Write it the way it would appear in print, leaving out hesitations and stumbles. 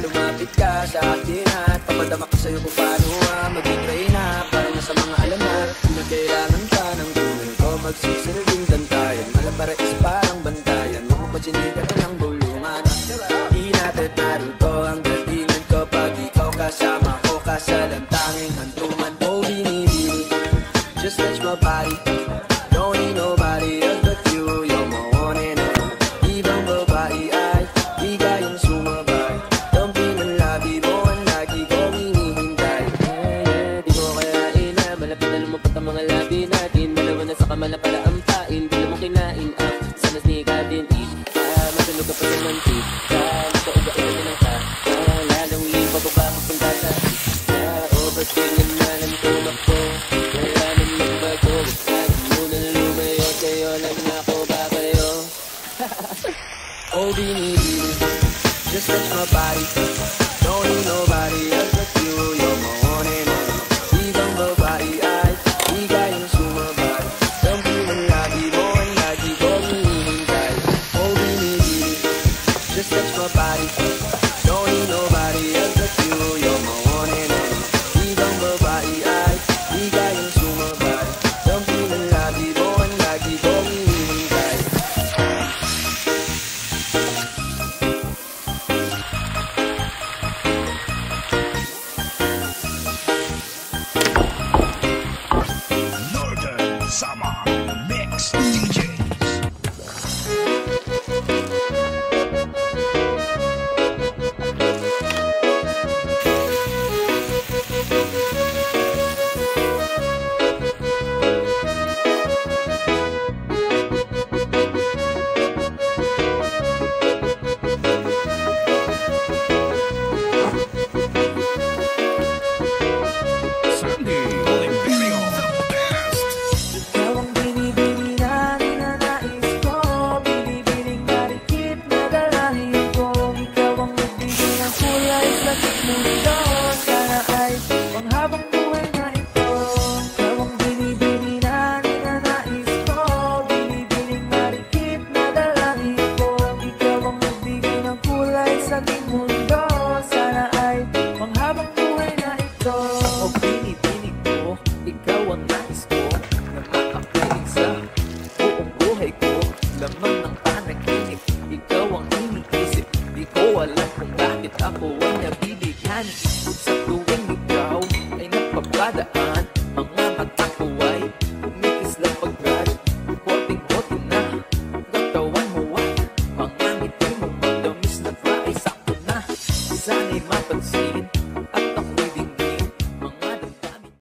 lumapit ka sa akin at papadama ko sa'yo kung paano maging reyna. Para na sa mga alamat na kailangan ka ng tulong ko, magsisilbing bantayan. Malabara is parang bantayan, mapapachinigan ka ng bulungan. Di natin naruto ang galingan ko pag ikaw kasama ko, kasalantanging hantungan. Oh, binibini, just touch my body. Don't need nobody else but you. You're my one and only. Ibang babae ay di kayang sumabay. Dumping ang labi mo ang lagi kong hinihintay. Di mo kayain na malapit na lumapot ang mga labi natin. Dalawa na sa kamala para ampain. Di mo kinain ang sanas ni Gavin. Matulog ka pa sa mantik. Magkauga-uga na lang ka. Lalong pababa papunta sa isa. O ba't ganyan na lang tumakbo? Wala nang magbago. Huwag muna lumayo. Sa'yo lang ako babayo. Oh, binibini, just touch my body. Don't need nobody else but you. You're my one and only. Ibang babae ay di kayang sumabay. Dumping ang labi mo ang lagi kong hinihintay. Oh, binibini, just touch my body. Don't need nobody else but you. You're my one and only. Ibang babae ay di kayang sumabay. Dumping ang labi mo ang lagi kong hinihintay. Northern Summer Mix DJs. Sandy Imperial, the best. Ikaw ang binibini na ninanais ko, binibining marikit na dalahin ko. Ikaw ang nagbigay ng kulay sa mundo, sana ay panghabang buhay na ito. Ikaw ang binibini na ninanais ko, binibining marikit na dalahin ko. Ikaw ang nagbigay ng kulay sa mundo, sana ay panghabang buhay na ito. O binibining ko, ikaw ang nais ko, na makapiling sa buong buhay ko. Laman ng